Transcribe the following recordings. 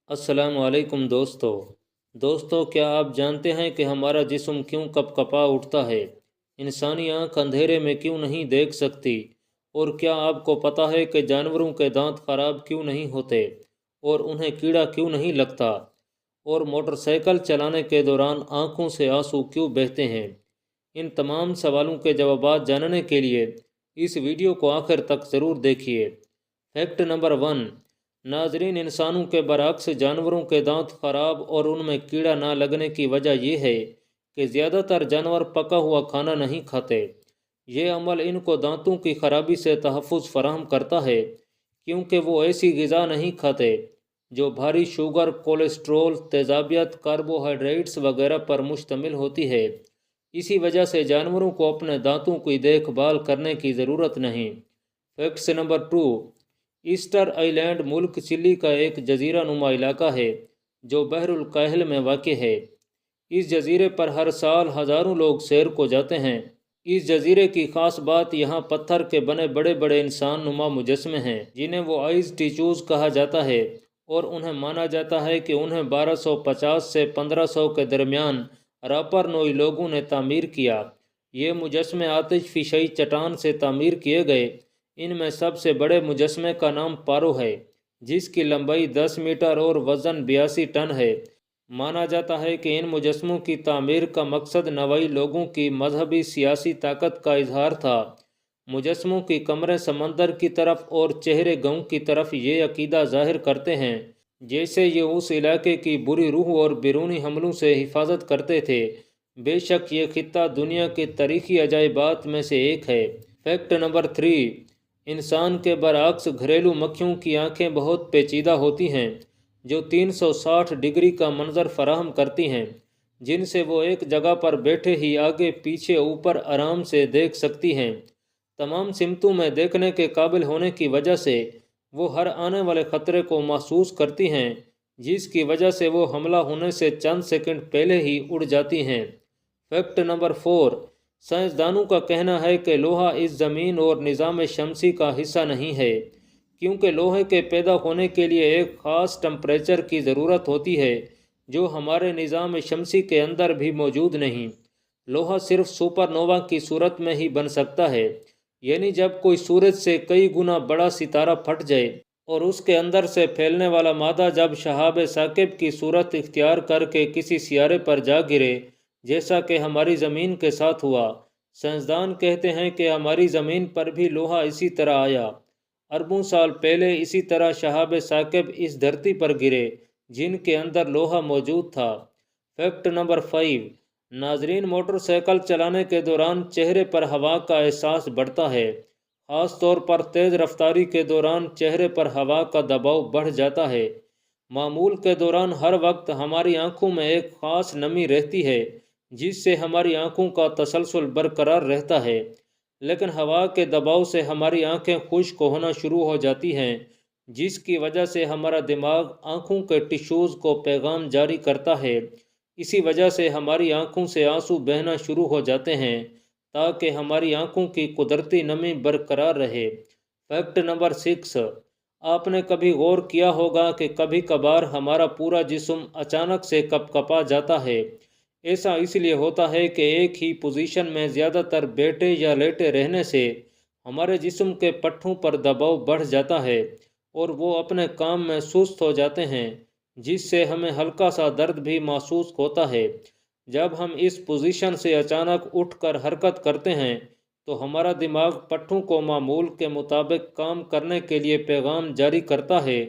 السلام علیکم دوستو کیا آپ جانتے ہیں کہ ہمارا جسم کیوں کپ کپا اٹھتا ہے؟ انسانی آنکھ اندھیرے میں کیوں نہیں دیکھ سکتی؟ اور کیا آپ کو پتہ ہے کہ جانوروں کے دانت خراب کیوں نہیں ہوتے اور انہیں کیڑا کیوں نہیں لگتا؟ اور موٹر سائیکل چلانے کے دوران آنکھوں سے آنسو کیوں بہتے ہیں؟ ان تمام سوالوں کے جوابات جاننے کے لیے اس ویڈیو کو آخر تک ضرور دیکھیے۔ Fact number 1۔ ناظرین، انسانوں کے برعکس جانوروں کے دانت خراب اور ان میں کیڑا نہ لگنے کی وجہ یہ ہے کہ زیادہ تر جانور پکا ہوا کھانا نہیں کھاتے۔ یہ عمل ان کو دانتوں کی خرابی سے تحفظ فراہم کرتا ہے کیونکہ وہ ایسی غذا نہیں کھاتے جو بھاری شوگر، کولیسٹرول، تیزابیت، کاربوہائیڈریٹس وغیرہ پر مشتمل ہوتی ہے۔ اسی وجہ سے جانوروں کو اپنے دانتوں کی دیکھ بھال کرنے کی ضرورت نہیں۔ Facts number 2۔ ایسٹر آئی لینڈ ملک چلی کا ایک جزیرہ نما علاقہ ہے جو بحر الکاہل میں واقع ہے۔ اس جزیرے پر ہر سال ہزاروں لوگ سیر کو جاتے ہیں۔ اس جزیرے کی خاص بات یہاں پتھر کے بنے بڑے بڑے انسان نما مجسمے ہیں جنہیں وہ آئس ٹیچوز کہا جاتا ہے، اور انہیں مانا جاتا ہے کہ انہیں 1250 سے 1500 کے درمیان راپر نوئی لوگوں نے تعمیر کیا۔ یہ مجسمے آتش فشائی چٹان سے تعمیر کیے گئے۔ ان میں سب سے بڑے مجسمے کا نام پارو ہے جس کی لمبائی 10 میٹر اور وزن 82 ٹن ہے۔ مانا جاتا ہے کہ ان مجسموں کی تعمیر کا مقصد نوائی لوگوں کی مذہبی سیاسی طاقت کا اظہار تھا۔ مجسموں کی کمریں سمندر کی طرف اور چہرے گاؤں کی طرف یہ عقیدہ ظاہر کرتے ہیں جیسے یہ اس علاقے کی بری روح اور بیرونی حملوں سے حفاظت کرتے تھے۔ بے شک یہ خطہ دنیا کے تاریخی عجائبات میں سے ایک ہے۔ Fact number 3۔ انسان کے برعکس گھریلو مکھیوں کی آنکھیں بہت پیچیدہ ہوتی ہیں جو 360 ڈگری کا منظر فراہم کرتی ہیں، جن سے وہ ایک جگہ پر بیٹھے ہی آگے پیچھے اوپر آرام سے دیکھ سکتی ہیں۔ تمام سمتوں میں دیکھنے کے قابل ہونے کی وجہ سے وہ ہر آنے والے خطرے کو محسوس کرتی ہیں، جس کی وجہ سے وہ حملہ ہونے سے چند سیکنڈ پہلے ہی اڑ جاتی ہیں۔ Fact number 4۔ سائنسدانوں کا کہنا ہے کہ لوہا اس زمین اور نظام شمسی کا حصہ نہیں ہے کیونکہ لوہے کے پیدا ہونے کے لیے ایک خاص ٹمپریچر کی ضرورت ہوتی ہے جو ہمارے نظام شمسی کے اندر بھی موجود نہیں۔ لوہا صرف سپر نووا کی صورت میں ہی بن سکتا ہے، یعنی جب کوئی سورج سے کئی گنا بڑا ستارہ پھٹ جائے اور اس کے اندر سے پھیلنے والا مادہ جب شہاب ثاقب کی صورت اختیار کر کے کسی سیارے پر جا گرے، جیسا کہ ہماری زمین کے ساتھ ہوا۔ سائنسدان کہتے ہیں کہ ہماری زمین پر بھی لوہا اسی طرح آیا۔ اربوں سال پہلے اسی طرح شہاب ثاقب اس دھرتی پر گرے جن کے اندر لوہا موجود تھا۔ Fact number 5۔ ناظرین، موٹر سائیکل چلانے کے دوران چہرے پر ہوا کا احساس بڑھتا ہے۔ خاص طور پر تیز رفتاری کے دوران چہرے پر ہوا کا دباؤ بڑھ جاتا ہے۔ معمول کے دوران ہر وقت ہماری آنکھوں میں ایک خاص نمی رہتی ہے جس سے ہماری آنکھوں کا تسلسل برقرار رہتا ہے، لیکن ہوا کے دباؤ سے ہماری آنکھیں خشک ہونا شروع ہو جاتی ہیں، جس کی وجہ سے ہمارا دماغ آنکھوں کے ٹشوز کو پیغام جاری کرتا ہے۔ اسی وجہ سے ہماری آنکھوں سے آنسو بہنا شروع ہو جاتے ہیں تاکہ ہماری آنکھوں کی قدرتی نمی برقرار رہے۔ Fact number 6۔ آپ نے کبھی غور کیا ہوگا کہ کبھی کبھار ہمارا پورا جسم اچانک سے کپ کپا جاتا ہے۔ ایسا اس لیے ہوتا ہے کہ ایک ہی پوزیشن میں زیادہ تر بیٹھے یا لیٹے رہنے سے ہمارے جسم کے پٹھوں پر دباؤ بڑھ جاتا ہے اور وہ اپنے کام میں سست ہو جاتے ہیں، جس سے ہمیں ہلکا سا درد بھی محسوس ہوتا ہے۔ جب ہم اس پوزیشن سے اچانک اٹھ کر حرکت کرتے ہیں تو ہمارا دماغ پٹھوں کو معمول کے مطابق کام کرنے کے لیے پیغام جاری کرتا ہے،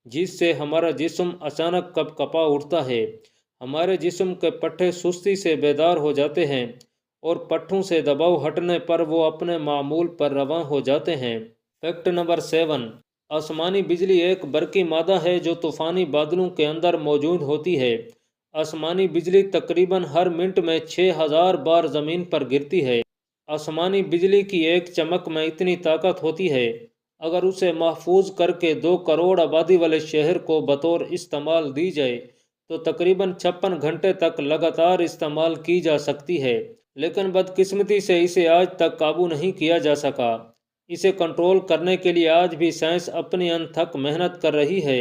جس سے ہمارا جسم اچانک کپ کپا اٹھتا ہے۔ ہمارے جسم کے پٹھے سستی سے بیدار ہو جاتے ہیں اور پٹھوں سے دباؤ ہٹنے پر وہ اپنے معمول پر رواں ہو جاتے ہیں۔ Fact number 7۔ آسمانی بجلی ایک برقی مادہ ہے جو طوفانی بادلوں کے اندر موجود ہوتی ہے۔ آسمانی بجلی تقریباً ہر منٹ میں 6000 بار زمین پر گرتی ہے۔ آسمانی بجلی کی ایک چمک میں اتنی طاقت ہوتی ہے، اگر اسے محفوظ کر کے 2 کروڑ آبادی والے شہر کو بطور استعمال دی جائے تو تقریباً 56 گھنٹے تک لگاتار استعمال کی جا سکتی ہے، لیکن بدقسمتی سے اسے آج تک قابو نہیں کیا جا سکا۔ اسے کنٹرول کرنے کے لیے آج بھی سائنس اپنی انتھک محنت کر رہی ہے،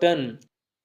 10,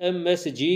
MSG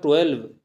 12,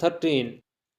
13,